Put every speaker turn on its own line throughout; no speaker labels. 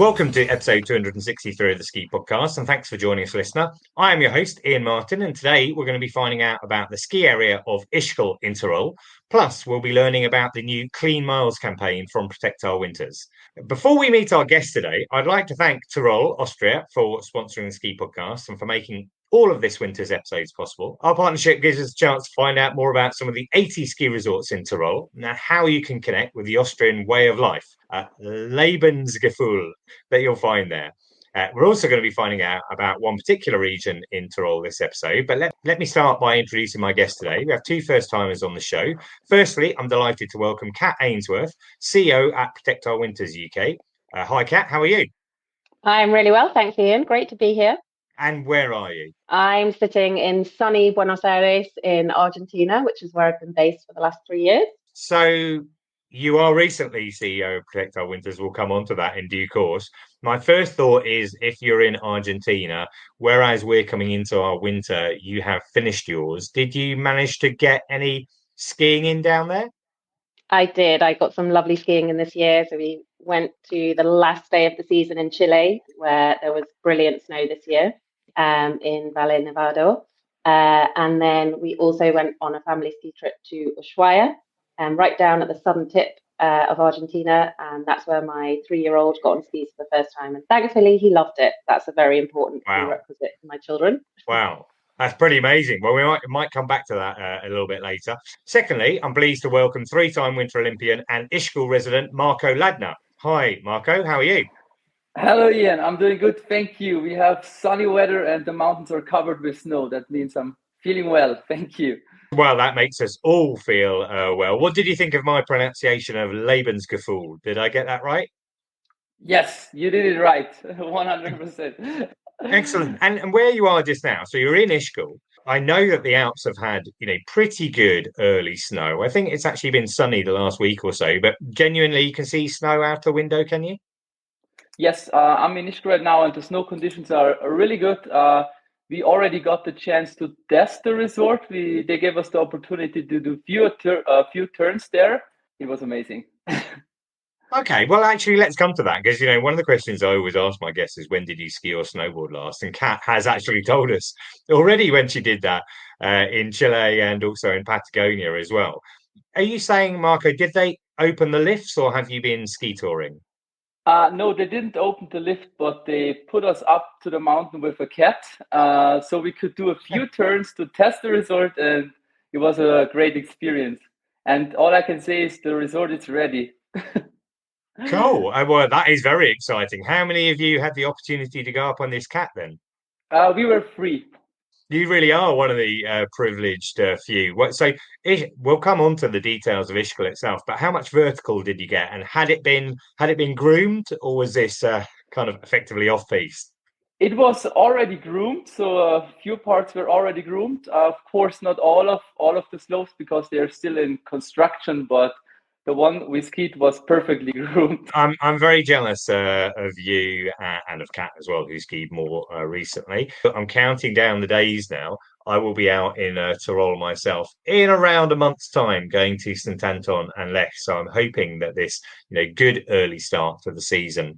Welcome to episode 263 of the Ski Podcast, and thanks for joining us, listener. I am your host, Iain Martin, and today we're going to be finding out about the ski area of Ischgl in Tirol. Plus, we'll be learning about the new Clean Miles campaign from Protect Our Winters. Before we meet our guest today, I'd like to thank Tirol, Austria, for sponsoring the Ski Podcast and for making all of this winter's episodes possible. Our partnership gives us a chance to find out more about some of the 80 ski resorts in Tirol and how you can connect with the Austrian way of life, Lebensgefühl, that you'll find there. We're also going to be finding out about one particular region in Tirol this episode, but let me start by introducing my guest today. We have two first-timers on the show. Firstly, I'm delighted to welcome Cat Ainsworth, CEO at Protect Our Winters UK. Hi, Cat, how are you?
I'm really well, thanks, Iain. Great to be here.
And where are you?
I'm sitting in sunny Buenos Aires in Argentina, which is where I've been based for the last 3 years.
So you are recently CEO of Protect Our Winters. We'll come on to that in due course. My first thought is if you're in Argentina, whereas we're coming into our winter, you have finished yours. Did you manage to get any skiing in down there?
I did. I got some lovely skiing in this year. So we went to the last day of the season in Chile, where there was brilliant snow this year, in Valle, Nevado. And then we also went on a family ski trip to Ushuaia, right down at the southern tip of Argentina. And that's where my 3-year-old got on skis for the first time. And thankfully, he loved it. That's a very important prerequisite for my children.
Wow. That's pretty amazing. Well, we might come back to that a little bit later. Secondly, I'm pleased to welcome three-time Winter Olympian and Ischgl resident Marco Ladner. Hi, Marco. How are you?
Hello, Iain. I'm doing good. Thank you. We have sunny weather and the mountains are covered with snow. That means I'm feeling well. Thank you.
Well, that makes us all feel well. What did you think of my pronunciation of Lebensgefühl? Did I get that right?
Yes, you did it right. 100%.
Excellent. And where you are just now, so you're in Ischgl. I know that the Alps have had, pretty good early snow. I think it's actually been sunny the last week or so, but genuinely you can see snow out the window, can you?
Yes, I'm in Ischgl right now and the snow conditions are really good. We already got the chance to test the resort. They gave us the opportunity to do a few turns there. It was amazing.
Okay, well, actually, let's come to that because, one of the questions I always ask my guests is when did you ski or snowboard last? And Kat has actually told us already when she did that in Chile and also in Patagonia as well. Are you saying, Marco, did they open the lifts or have you been ski touring?
No, they didn't open the lift, but they put us up to the mountain with a cat. So we could do a few turns to test the resort and it was a great experience. And all I can say is the resort is ready.
Cool. Well, that is very exciting. How many of you had the opportunity to go up on this cat then?
We were free.
You really are one of the privileged few. So we'll come on to the details of Ischgl itself, but how much vertical did you get? And had it been groomed, or was this kind of effectively off-piste?
It was already groomed, so a few parts were already groomed. Of course, not all of the slopes because they're still in construction, but the one we skied was perfectly groomed.
I'm very jealous of you and of Kat as well, who skied more recently. I'm counting down the days now. I will be out in Tirol myself in around a month's time, going to St Anton and Lech. So I'm hoping that this, good early start to the season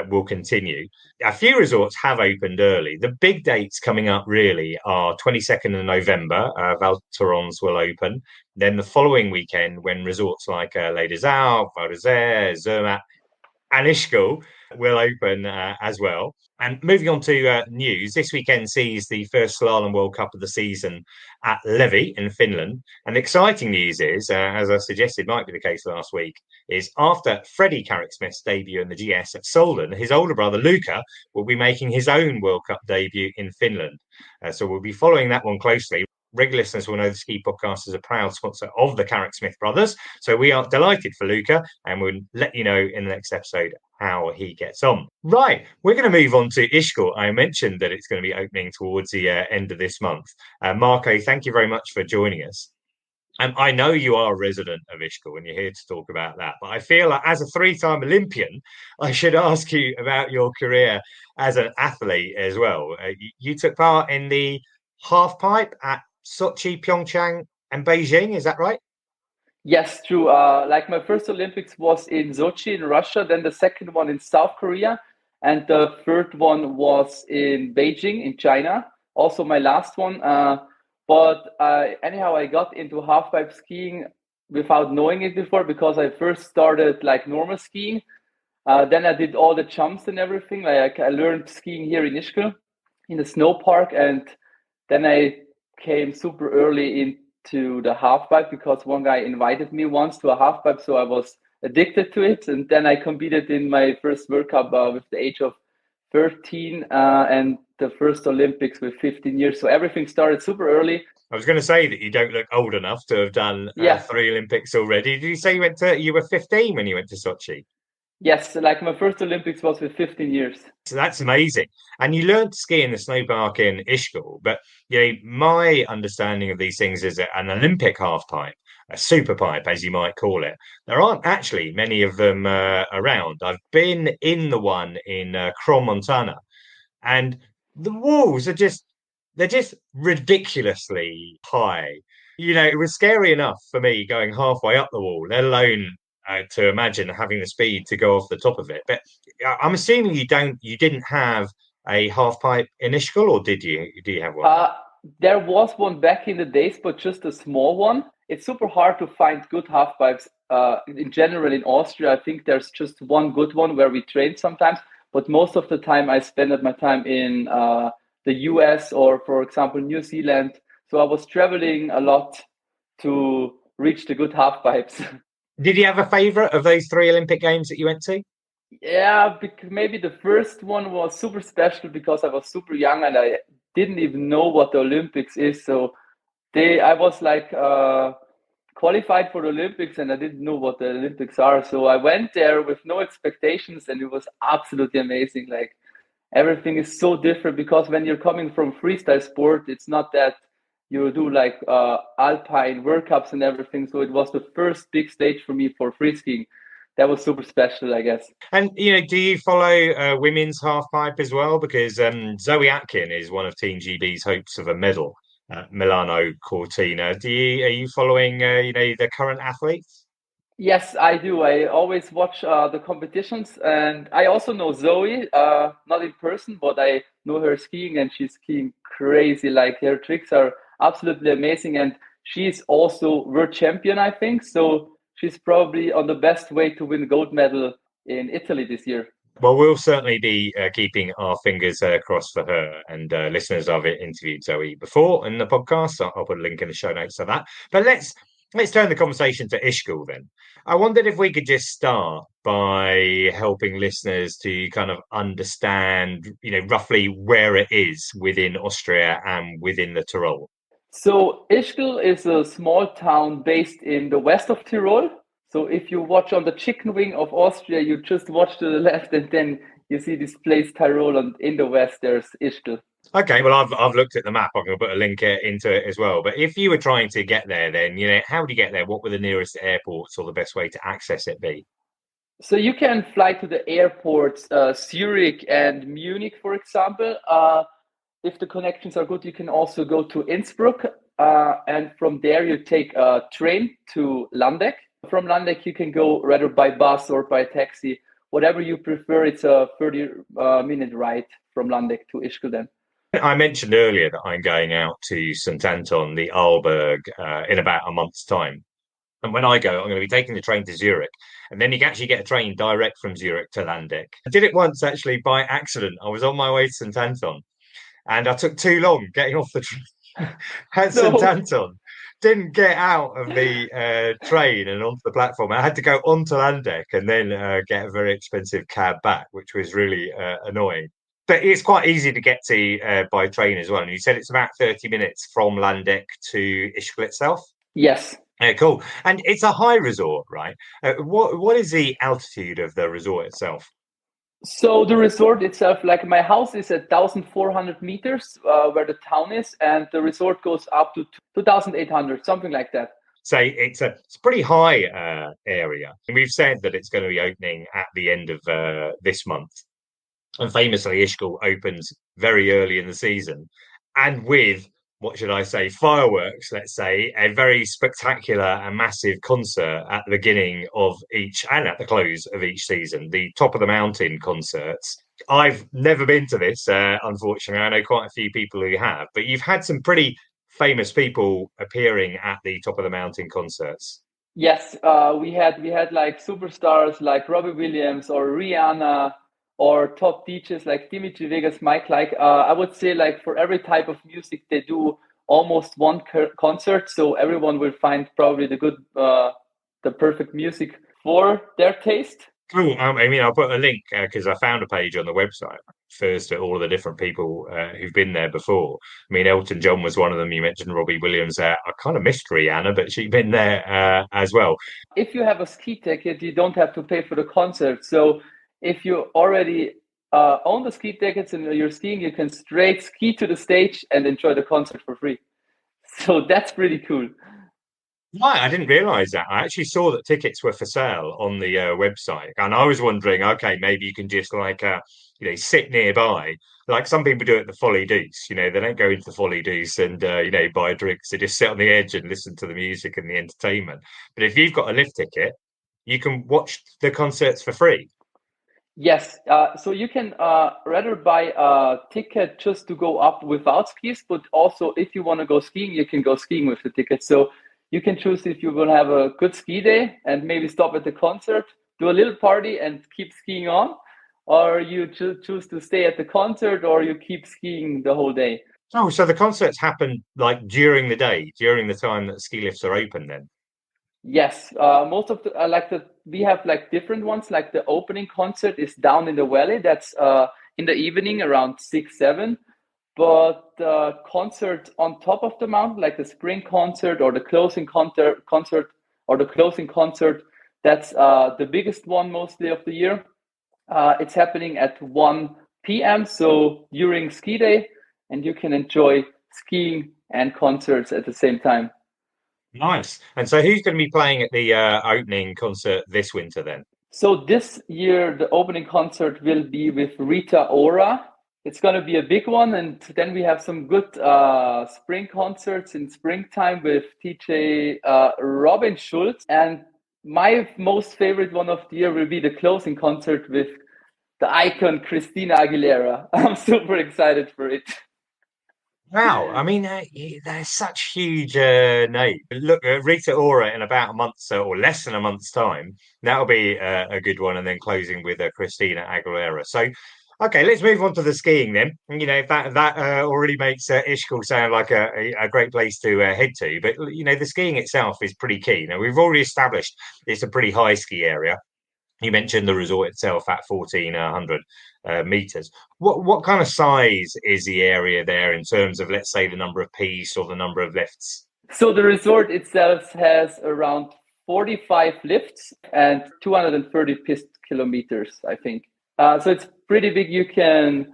will continue. A few resorts have opened early. The big dates coming up really are 22nd of November. Val Thorens will open. Then the following weekend, when resorts like Les Deux Alpes, Valle, Zermatt and Ischgl will open as well. And moving on to news, this weekend sees the first Slalom World Cup of the season at Levi in Finland. And the exciting news is, as I suggested might be the case last week, is after Freddie Carrick-Smith's debut in the GS at Solden, his older brother Luca will be making his own World Cup debut in Finland. So we'll be following that one closely. Regular listeners will know the Ski Podcast is a proud sponsor of the Carrick-Smith brothers. So we are delighted for Luca and we'll let you know in the next episode how he gets on. Right, we're going to move on to Ischgl. I mentioned that it's going to be opening towards the end of this month. Marco, thank you very much for joining us. I know you are a resident of Ischgl and you're here to talk about that, but I feel like as a three-time Olympian, I should ask you about your career as an athlete as well. You took part in the half pipe at Sochi, Pyeongchang and Beijing, is that right?
Yes, true. Like my first Olympics was in Sochi in Russia, then the second one in South Korea. And the third one was in Beijing, in China. Also my last one. But anyhow, I got into halfpipe skiing without knowing it before, because I first started like normal skiing. Then I did all the jumps and everything. Like I learned skiing here in Ischgl, in the snow park, and then I came super early into the halfpipe because one guy invited me once to a halfpipe, so I was addicted to it. And then I competed in my first World Cup with the age of 13 and the first Olympics with 15 years. So everything started super early.
I was going to say that you don't look old enough to have done 3 Olympics already. Did you say you were 15 when you went to Sochi?
Yes, like my first Olympics was with 15 years.
So that's amazing. And you learned to ski in the snowpark in Ischgl. But my understanding of these things is that an Olympic half pipe, a super pipe, as you might call it, there aren't actually many of them around. I've been in the one in Montana, and the walls are they're just ridiculously high. It was scary enough for me going halfway up the wall, let alone to imagine having the speed to go off the top of it. But I'm assuming you didn't have a half pipe in Ischgl, or did you? Do you have one?
There was one back in the days, but just a small one. It's super hard to find good half pipes in general in Austria. I think there's just one good one where we train sometimes, but most of the time I spend my time in the US or, for example, New Zealand. So I was traveling a lot to reach the good half pipes.
Did you have a favorite of those 3 Olympic Games that you went to?
Yeah, maybe the first one was super special because I was super young and I didn't even know what the Olympics is. So I was like qualified for the Olympics and I didn't know what the Olympics are. So I went there with no expectations and it was absolutely amazing. Like everything is so different because when you're coming from freestyle sport, it's not that you do like Alpine World Cups and everything. So it was the first big stage for me for free skiing. That was super special, I guess.
And, do you follow women's half pipe as well? Because Zoe Atkin is one of Team GB's hopes of a medal at Milano Cortina. Are you following, the current athletes?
Yes, I do. I always watch the competitions, and I also know Zoe, not in person, but I know her skiing, and she's skiing crazy. Like her tricks are absolutely amazing, and she's also world champion, I think. So she's probably on the best way to win gold medal in Italy this year.
Well, we'll certainly be keeping our fingers crossed for her. And listeners, I've interviewed Zoe before in the podcast, so I'll put a link in the show notes of that. But let's turn the conversation to Ischgl then. I wondered if we could just start by helping listeners to kind of understand, roughly where it is within Austria and within the Tyrol.
So Ischgl is a small town based in the west of Tirol. So if you watch on the chicken wing of Austria, you just watch to the left and then you see this place Tyrol, and in the west there's Ischgl.
Okay, well, I've looked at the map. I'm going to put a link into it as well. But if you were trying to get there, then, how would you get there? What would the nearest airports or the best way to access it be?
So you can fly to the airports, Zurich and Munich, for example. If the connections are good, you can also go to Innsbruck. And from there, you take a train to Landeck. From Landeck, you can go rather by bus or by taxi, whatever you prefer. It's a 30-minute ride from Landeck to Ischgl then.
I mentioned earlier that I'm going out to St. Anton, the Arlberg, in about a month's time. And when I go, I'm going to be taking the train to Zurich. And then you can actually get a train direct from Zurich to Landeck. I did it once, actually, by accident. I was on my way to St. Anton and I took too long getting off the train at St. Anton. Didn't get out of the train and onto the platform. I had to go onto Landeck and then get a very expensive cab back, which was really annoying. But it's quite easy to get to by train as well. And you said it's about 30 minutes from Landeck to Ischgl itself?
Yes.
Cool. And it's a high resort, right? What is the altitude of the resort itself?
So the resort itself, like my house is at 1,400 meters where the town is, and the resort goes up to 2,800, something like that.
So it's a pretty high area. And we've said that it's going to be opening at the end of this month. And famously, Ischgl opens very early in the season and with what should I say, fireworks, let's say, a very spectacular and massive concert at the beginning of each and at the close of each season, the Top of the Mountain concerts. I've never been to this, unfortunately. I know quite a few people who have, but you've had some pretty famous people appearing at the Top of the Mountain concerts.
Yes, we had like superstars like Robbie Williams or Rihanna or top DJs like Dimitri Vegas, Mike. Like I would say, like for every type of music, they do almost one concert, so everyone will find probably the perfect music for their taste.
Cool. I mean, I'll put a link because I found a page on the website first at all of the different people who've been there before. I mean, Elton John was one of them. You mentioned Robbie Williams there. I kind of missed Rihanna, but she'd been there as well.
If you have a ski ticket, you don't have to pay for the concert. So if you already own the ski tickets and you're skiing, you can straight ski to the stage and enjoy the concert for free. So that's pretty cool.
Right, I didn't realize that. I actually saw that tickets were for sale on the website, and I was wondering, okay, maybe you can just like sit nearby, like some people do at the Folly Deuce. They don't go into the Folly Deuce and buy drinks. They just sit on the edge and listen to the music and the entertainment. But if you've got a lift ticket, you can watch the concerts for free.
Yes, so you can rather buy a ticket just to go up without skis, but also if you want to go skiing, you can go skiing with the ticket. So you can choose if you will have a good ski day and maybe stop at the concert, do a little party and keep skiing on, or you choose to stay at the concert or you keep skiing the whole day.
Oh, so the concerts happen like during the day, during the time that ski lifts are open then?
Yes, most of we have like different ones. Like the opening concert is down in the valley. That's in the evening around 6, 7. But the concert on top of the mountain, like the spring concert or the closing concert or the closing concert, that's the biggest one mostly of the year. It's happening at 1 p.m. So during ski day, and you can enjoy skiing and concerts at the same time.
Nice. And so who's going to be playing at the opening concert this winter then?
So this year, the opening concert will be with Rita Ora. It's going to be a big one. And then we have some good spring concerts in springtime with DJ Robin Schulz. And my most favorite one of the year will be the closing concert with the icon Christina Aguilera. I'm super excited for it.
Wow, I mean, they're such huge names. Look, Rita Ora in about a month or less than a month's time, that'll be a good one. And then closing with Christina Aguilera. So, okay, let's move on to the skiing then. If that already makes Ischgl sound like a great place to head to. But, the skiing itself is pretty key. Now, we've already established it's a pretty high ski area. You mentioned the resort itself at 1,400 meters. What kind of size is the area there in terms of, let's say, the number of pistes or the number of lifts?
So the resort itself has around 45 lifts and 230 piste kilometers, I think. So it's pretty big. You can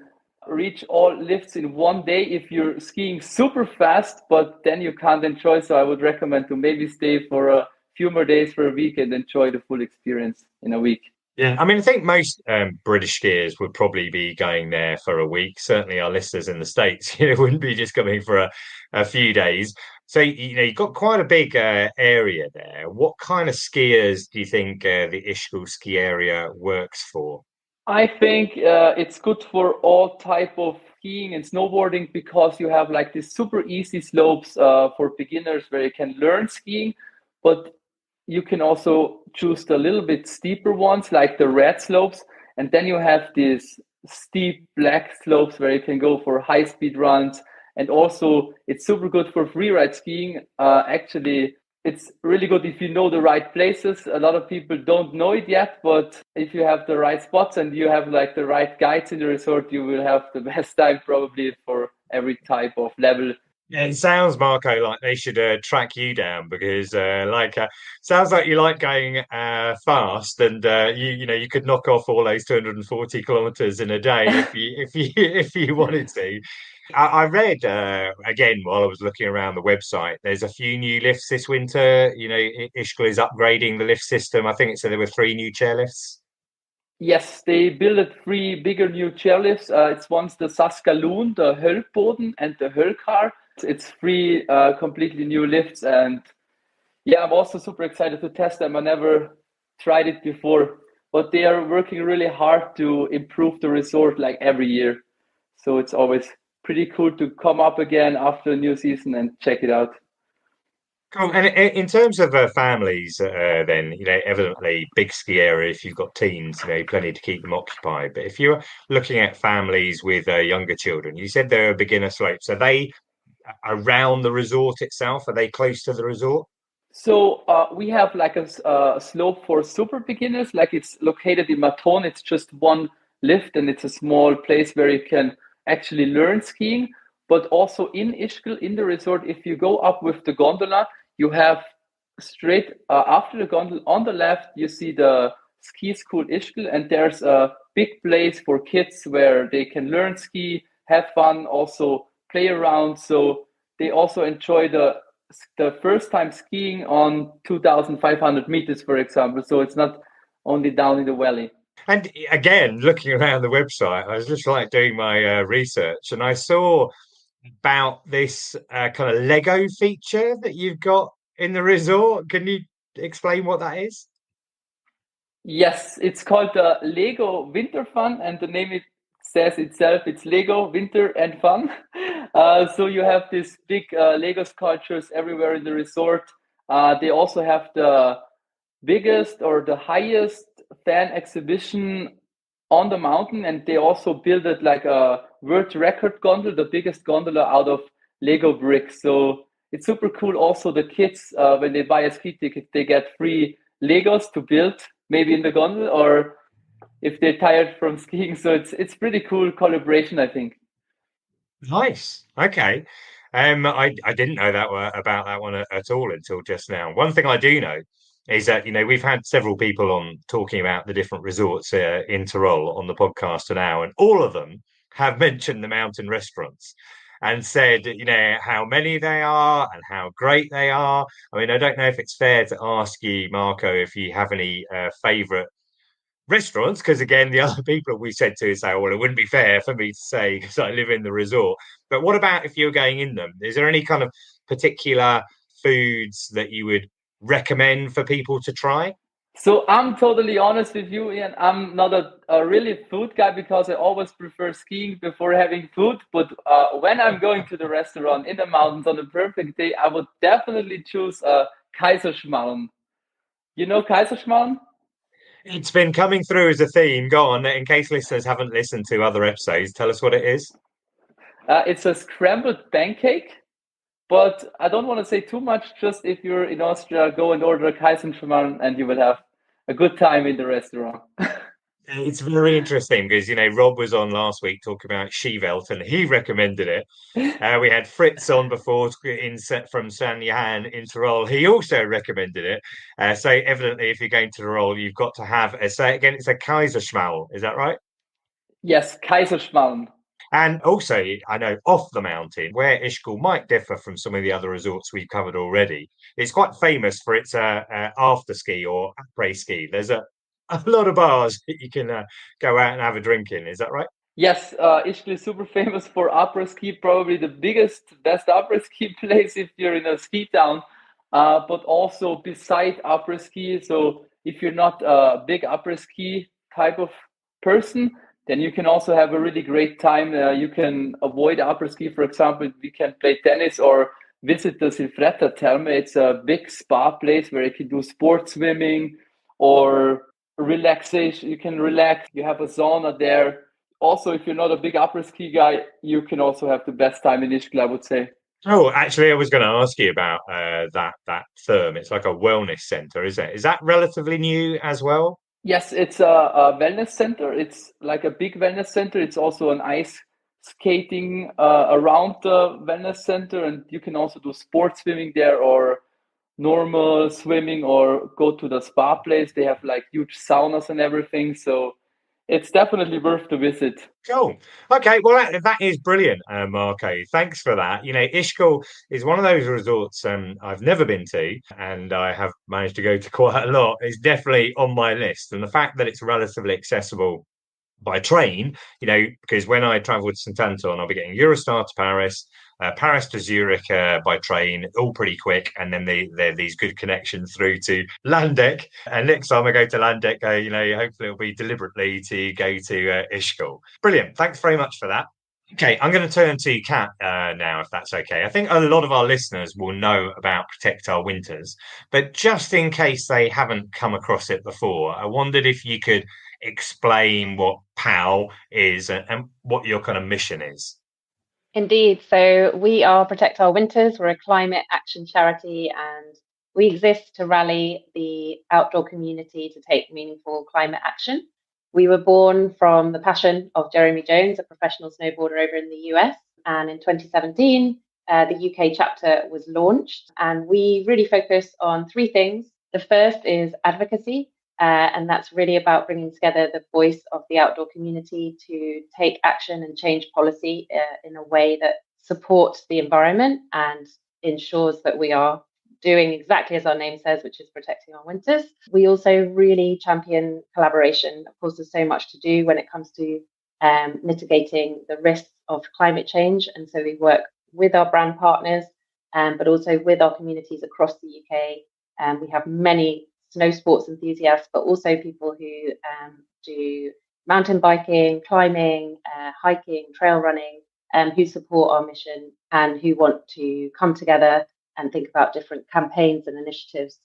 reach all lifts in one day if you're skiing super fast, but then you can't enjoy. So I would recommend to maybe stay for a few more days for a week and enjoy the full experience in a week.
Yeah, I mean, I think most British skiers would probably be going there for a week. Certainly, our listeners in the States, wouldn't be just coming for a few days. So, you've got quite a big area there. What kind of skiers do you think the Ischgl ski area works for?
I think it's good for all type of skiing and snowboarding because you have like these super easy slopes for beginners where you can learn skiing, but you can also choose the little bit steeper ones like the red slopes. And then you have these steep black slopes where you can go for high speed runs. And also it's super good for freeride skiing. Actually, it's really good if you know the right places. A lot of people don't know it yet, but if you have the right spots and you have like the right guides in the resort, you will have the best time probably for every type of level.
Yeah, it sounds, Marco, like they should track you down because, sounds like you like going fast, and you could knock off all those 240 kilometers in a day if you wanted to. I read again while I was looking around the website. There's a few new lifts this winter. Ischgl is upgrading the lift system. I think it said there were 3 new chairlifts.
Yes, they built 3 bigger new chairlifts. It's once the Saskalun, the Höllboden, and the Höllkar. It's free, completely new lifts, and yeah, I'm also super excited to test them. I never tried it before, but they are working really hard to improve the resort like every year. So it's always pretty cool to come up again after a new season and check it out.
Cool. And in terms of families, then, evidently big ski area. If you've got teens, plenty to keep them occupied. But if you're looking at families with younger children, you said they're beginner slopes. Are they around the resort itself? Are they close to the resort?
So we have like a slope for super beginners, like it's located in Maton. It's just one lift and it's a small place where you can actually learn skiing. But also in Ischgl, in the resort, if you go up with the gondola, you have straight after the gondola on the left, you see the ski school Ischgl, and there's a big place for kids where they can learn ski, have fun, also play around. So they also enjoy the first time skiing on 2,500 meters, for example. So it's not only down in the valley.
And again, looking around the website, I was just like doing my research, and I saw about this kind of Lego feature that you've got in the resort. Can you explain what that is?
Yes, it's called the Lego Winter Fun, and the name it says itself, it's Lego Winter and Fun. So you have these big Lego sculptures everywhere in the resort. They also have the biggest or the highest fan exhibition on the mountain, and they also built it like a world record gondola, the biggest gondola out of Lego bricks. So it's super cool. Also, the kids, when they buy a ski ticket, they get free Legos to build, maybe in the gondola, or if they're tired from skiing. So it's pretty cool collaboration, I think.
Nice. Okay. I didn't know about that one at all until just now. One thing I do know is that, we've had several people on talking about the different resorts in Tirol on the podcast now, and all of them have mentioned the mountain restaurants and said, how many they are and how great they are. I mean, I don't know if it's fair to ask you, Marco, if you have any favorite restaurants, because again, the other people we said to say, oh, well, it wouldn't be fair for me to say because I live in the resort. But what about if you're going in them? Is there any kind of particular foods that you would recommend for people to try?
So I'm totally honest with you, Ian. I'm not a really food guy because I always prefer skiing before having food. But when I'm going to the restaurant in the mountains on a perfect day, I would definitely choose Kaiserschmarrn. You know Kaiserschmarrn?
It's been coming through as a theme. Go on, in case listeners haven't listened to other episodes, tell us what it is.
It's a scrambled pancake, but I don't want to say too much. Just if you're in Austria, go and order a Kaiserschmarrn and you will have a good time in the restaurant.
It's very interesting because, Rob was on last week talking about Skivelt and he recommended it. We had Fritz on before from San Johan in Tirol. He also recommended it. So evidently, if you're going to Tirol, you've got to have, say again, it's a Kaiserschmarrn. Is that right?
Yes, Kaiserschmarrn.
And also, I know off the mountain, where Ischgl might differ from some of the other resorts we've covered already, it's quite famous for its after ski or après ski. There's a lot of bars that you can go out and have a drink in. Is that right?
Yes, Ischgl is super famous for après ski, probably the biggest, best après ski place if you're in a ski town, but also beside après ski. So if you're not a big après ski type of person, then you can also have a really great time. You can avoid après ski, for example, we can play tennis or visit the Silvretta Therme. It's a big spa place where you can do sports swimming or relaxation. You can relax. You have a sauna there. Also, if you're not a big après ski guy, you can also have the best time in Ischgl, I would say.
Oh, actually, I was going to ask you about that firm. It's like a wellness center, is it? Is that relatively new as well?
Yes, it's a wellness center. It's like a big wellness center. It's also an ice skating around the wellness center, and you can also do sports swimming there or normal swimming or go to the spa place. They have like huge saunas and everything. So it's definitely worth the visit.
Cool. Okay, well that is brilliant, Marco. Thanks for that. Ischgl is one of those resorts I've never been to, and I have managed to go to quite a lot. It's definitely on my list, and the fact that it's relatively accessible by train, because when I travel with St Anton, I'll be getting Eurostar to Paris, Paris to Zurich by train, all pretty quick, and then there are these good connections through to Landeck. And next time I go to Landeck, hopefully it'll be deliberately to go to Ischgl. Brilliant. Thanks very much for that. Okay, I'm going to turn to Cat now, if that's okay. I think a lot of our listeners will know about Protect Our Winters, but just in case they haven't come across it before, I wondered if you could explain what POW is and what your kind of mission is.
Indeed. So we are Protect Our Winters. We're a climate action charity, and we exist to rally the outdoor community to take meaningful climate action. We were born from the passion of Jeremy Jones, a professional snowboarder over in the US. And in 2017, the UK chapter was launched. And we really focus on three things. The first is advocacy. And that's really about bringing together the voice of the outdoor community to take action and change policy in a way that supports the environment and ensures that we are doing exactly as our name says, which is protecting our winters. We also really champion collaboration. Of course, there's so much to do when it comes to mitigating the risks of climate change. And so we work with our brand partners, but also with our communities across the UK. We have many snow sports enthusiasts, but also people who do mountain biking, climbing, hiking, trail running, who support our mission and who want to come together and think about different campaigns and initiatives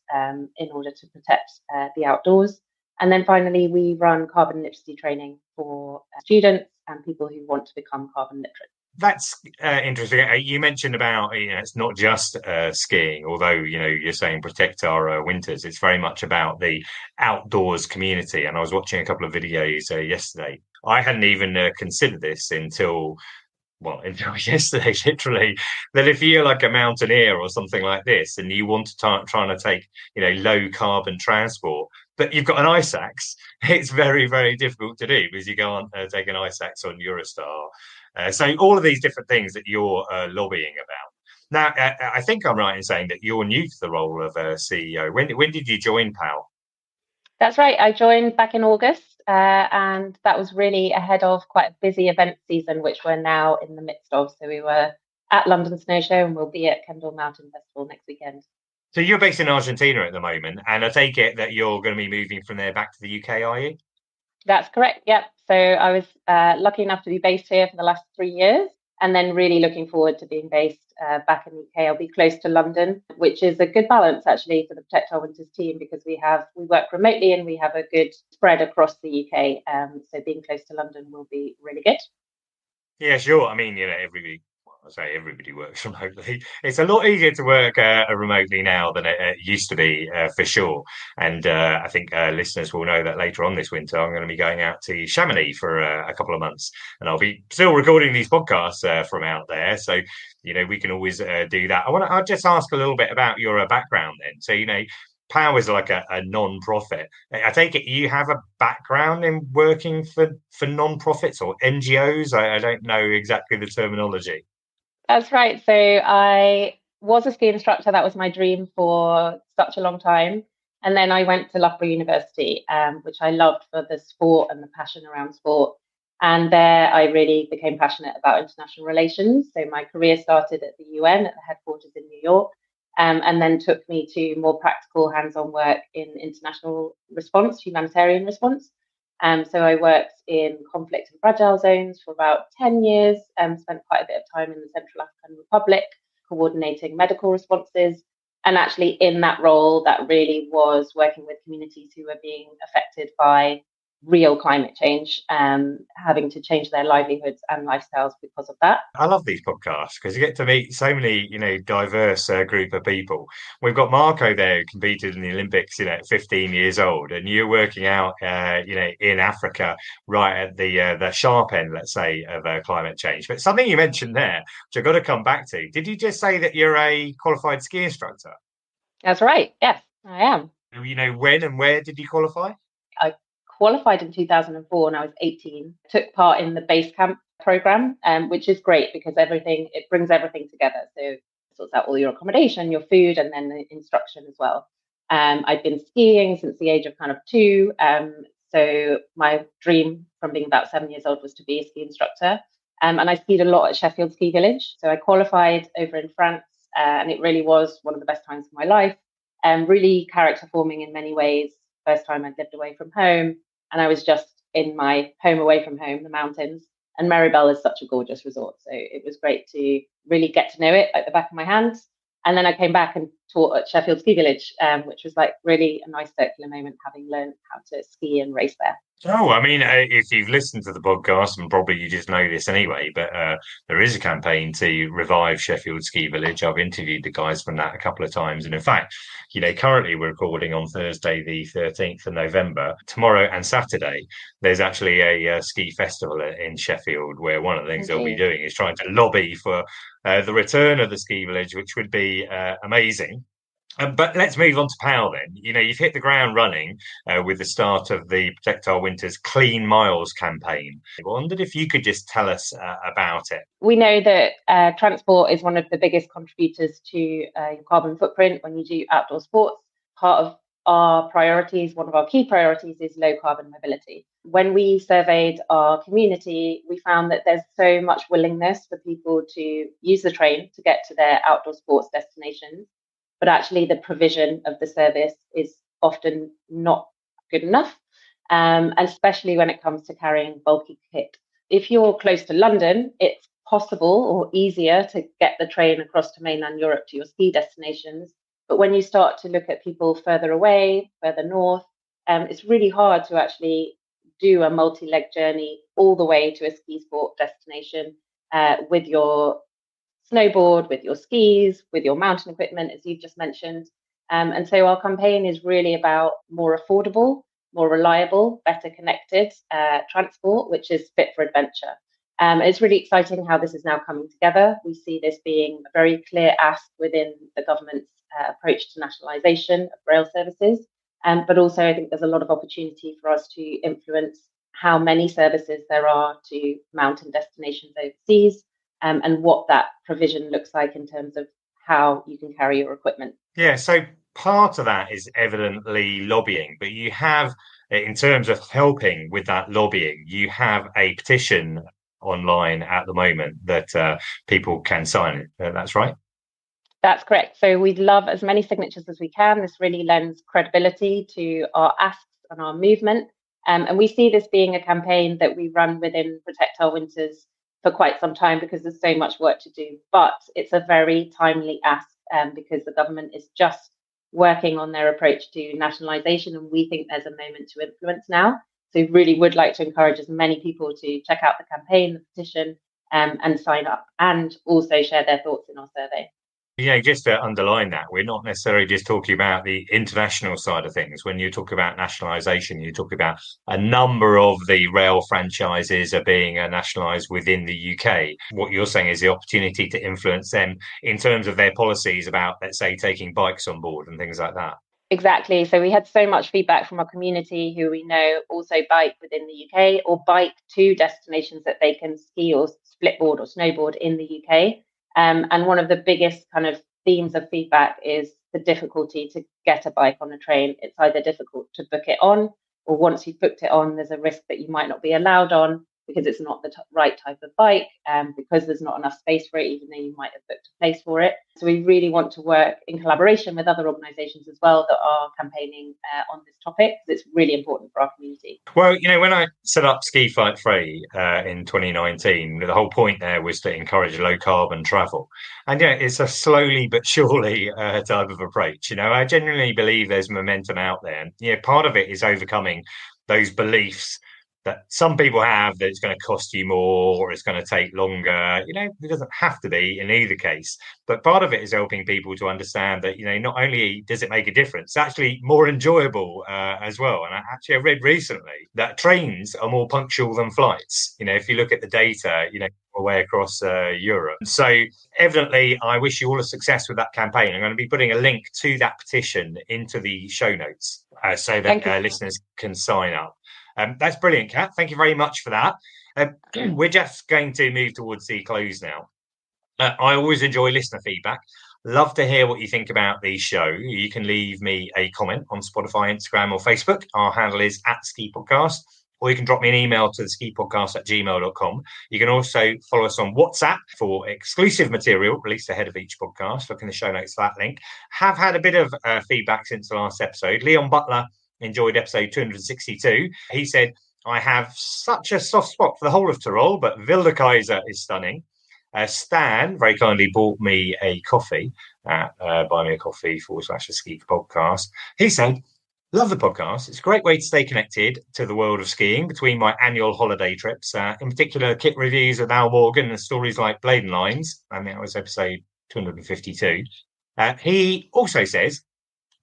in order to protect the outdoors. And then finally, we run carbon literacy training for students and people who want to become carbon literate.
That's interesting. You mentioned about, it's not just skiing, although, you're saying protect our winters. It's very much about the outdoors community. And I was watching a couple of videos yesterday. I hadn't even considered this until yesterday, literally, that if you're like a mountaineer or something like this and you want to try to take, low carbon transport, but you've got an ice axe, it's very, very difficult to do because you can't take an ice axe on Eurostar. So all of these different things that you're lobbying about. Now, I think I'm right in saying that you're new to the role of CEO. When did you join POW?
That's right. I joined back in August, and that was really ahead of quite a busy event season, which we're now in the midst of. So we were at London Snow Show and we'll be at Kendall Mountain Festival next weekend.
So you're based in Argentina at the moment, and I take it that you're going to be moving from there back to the UK, are you?
That's correct. Yep. So I was lucky enough to be based here for the last 3 years, and then really looking forward to being based back in the UK. I'll be close to London, which is a good balance actually for the Protect Our Winters team because we work remotely and we have a good spread across the UK. So being close to London will be really good.
Yeah, sure. I mean, everybody works remotely. It's a lot easier to work remotely now than it used to be, for sure. And I think listeners will know that later on this winter, I'm going to be going out to Chamonix for a couple of months, and I'll be still recording these podcasts from out there. So, we can always do that. I'll just ask a little bit about your background then. So, POW is like a non-profit. I take it you have a background in working for non-profits or NGOs. I don't know exactly the terminology.
That's right. So I was a ski instructor. That was my dream for such a long time. And then I went to Loughborough University, which I loved for the sport and the passion around sport. And there I really became passionate about international relations. So my career started at the UN, at the headquarters in New York, and then took me to more practical hands-on work in international response, humanitarian response. So I worked in conflict and fragile zones for about 10 years, spent quite a bit of time in the Central African Republic, coordinating medical responses. And actually in that role, that really was working with communities who were being affected by real climate change, having to change their livelihoods and lifestyles because of that.
I love these podcasts because you get to meet so many, diverse group of people. We've got Marco there who competed in the Olympics, at 15 years old, and you're working out, in Africa, right at the sharp end, let's say, of climate change. But something you mentioned there, which I've got to come back to. Did you just say that you're a qualified ski instructor?
That's right. Yes, I am.
When and where did you qualify?
I qualified in 2004 and I was 18, took part in the base camp program, which is great because it brings everything together. So it sorts out all your accommodation, your food, and then the instruction as well. I've been skiing since the age of kind of 2. So my dream from being about 7 years old was to be a ski instructor. And I skied a lot at Sheffield Ski Village. So I qualified over in France, and it really was one of the best times of my life. Really character forming in many ways. First time I'd lived away from home, and I was just in my home away from home, the mountains. And Maribel is such a gorgeous resort. So it was great to really get to know it like the back of my hand. And then I came back and taught at Sheffield Ski Village, which was like really a nice circular moment, having learned how to ski and race there.
Oh, I mean, if you've listened to the podcast, and probably you just know this anyway, but there is a campaign to revive Sheffield Ski Village. I've interviewed the guys from that a couple of times. And in fact, currently we're recording on Thursday, the 13th of November. Tomorrow and Saturday, there's actually a ski festival in Sheffield, where one of the things they'll be doing is trying to lobby for the return of the ski village, which would be amazing. But let's move on to POW then. You've hit the ground running with the start of the Protect Our Winters Clean Miles campaign. I wondered if you could just tell us about it.
We know that transport is one of the biggest contributors to your carbon footprint when you do outdoor sports. Part of our priorities, one of our key priorities, is low carbon mobility. When we surveyed our community, we found that there's so much willingness for people to use the train to get to their outdoor sports destinations. But actually the provision of the service is often not good enough, especially when it comes to carrying bulky kit. If you're close to London, it's possible or easier to get the train across to mainland Europe to your ski destinations. But when you start to look at people further away, further north, it's really hard to actually do a multi-leg journey all the way to a ski sport destination with your snowboard, with your skis, with your mountain equipment, as you've just mentioned. And so our campaign is really about more affordable, more reliable, better connected transport, which is fit for adventure. It's really exciting how this is now coming together. We see this being a very clear ask within the government's approach to nationalisation of rail services. But also I think there's a lot of opportunity for us to influence how many services there are to mountain destinations overseas. And what that provision looks like in terms of how you can carry your equipment.
Yeah, so part of that is evidently lobbying, but you have, in terms of helping with that lobbying, you have a petition online at the moment that people can sign. That's right?
That's correct. So we'd love as many signatures as we can. This really lends credibility to our asks and our movement. And we see this being a campaign that we run within Protect Our Winters for quite some time because there's so much work to do. But it's a very timely ask because the government is just working on their approach to nationalisation, and we think there's a moment to influence now. So really would like to encourage as many people to check out the campaign, the petition, and sign up, and also share their thoughts in our survey.
Just to underline that, we're not necessarily just talking about the international side of things. When you talk about nationalisation, you talk about a number of the rail franchises are being nationalised within the UK. What you're saying is the opportunity to influence them in terms of their policies about, let's say, taking bikes on board and things like that.
Exactly. So we had so much feedback from our community who we know also bike within the UK or bike to destinations that they can ski or splitboard or snowboard in the UK. And one of the biggest kind of themes of feedback is the difficulty to get a bike on a train. It's either difficult to book it on, or once you've booked it on, there's a risk that you might not be allowed on because it's not the right type of bike, because there's not enough space for it, even though you might have booked a place for it. So we really want to work in collaboration with other organisations as well that are campaigning on this topic, because it's really important for our community.
Well, when I set up Ski Fight Free in 2019, the whole point there was to encourage low carbon travel. And it's a slowly but surely type of approach. I genuinely believe there's momentum out there. And part of it is overcoming those beliefs that some people have that it's going to cost you more or it's going to take longer. It doesn't have to be in either case. But part of it is helping people to understand that, not only does it make a difference, it's actually more enjoyable as well. And I read recently that trains are more punctual than flights. If you look at the data, away across Europe. So evidently, I wish you all a success with that campaign. I'm going to be putting a link to that petition into the show notes so that listeners can sign up. That's brilliant, Kat. Thank you very much for that. We're just going to move towards the close now. I always enjoy listener feedback. Love to hear what you think about the show. You can leave me a comment on Spotify, Instagram, or Facebook. Our handle is @skipodcast, or you can drop me an email to theskipodcast@gmail.com. You can also follow us on WhatsApp for exclusive material released ahead of each podcast. Look in the show notes for that link. Have had a bit of feedback since the last episode. Leon Butler enjoyed episode 262. He said, I have such a soft spot for the whole of Tirol, but Wilde Kaiser is stunning. Stan very kindly bought me a coffee at Buy Me a Coffee /the Ski Podcast. He said, love the podcast. It's a great way to stay connected to the world of skiing between my annual holiday trips, in particular kit reviews of Al Morgan and stories like Bladen Lines. I mean, that was episode 252. He also says,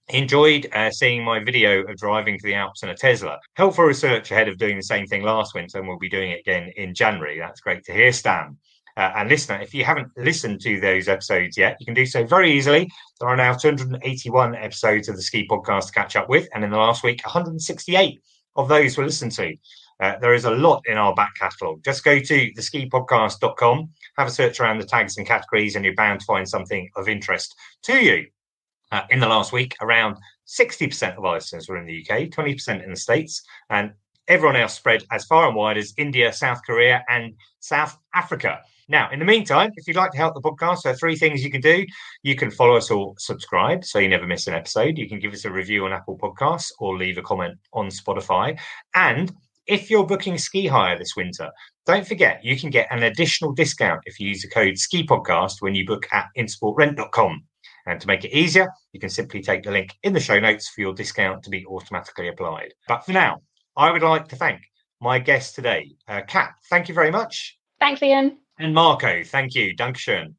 enjoyed seeing my video of driving to the Alps in a Tesla. Helpful research ahead of doing the same thing last winter, and we'll be doing it again in January. That's great to hear, Stan. And listener, if you haven't listened to those episodes yet, you can do so very easily. There are now 281 episodes of the Ski Podcast to catch up with, and in the last week, 168 of those were listened to. There is a lot in our back catalogue. Just go to theskipodcast.com, have a search around the tags and categories, and you're bound to find something of interest to you. In the last week, around 60% of our listeners were in the UK, 20% in the States, and everyone else spread as far and wide as India, South Korea, and South Africa. Now, in the meantime, if you'd like to help the podcast, there are 3 things you can do. You can follow us or subscribe so you never miss an episode. You can give us a review on Apple Podcasts or leave a comment on Spotify. And if you're booking ski hire this winter, don't forget you can get an additional discount if you use the code SKIPODCAST when you book at insportrent.com. And to make it easier, you can simply take the link in the show notes for your discount to be automatically applied. But for now, I would like to thank my guest today. Kat, thank you very much.
Thanks, Iain.
And Marco, thank you. Dankeschön.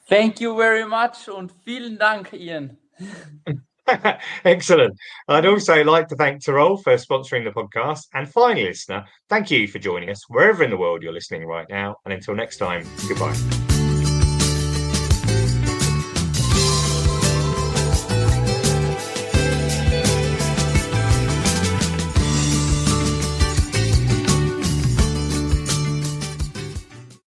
Thank you very much und vielen Dank, Iain.
Excellent. I'd also like to thank Tirol for sponsoring the podcast. And finally, listener, thank you for joining us wherever in the world you're listening right now. And until next time, goodbye.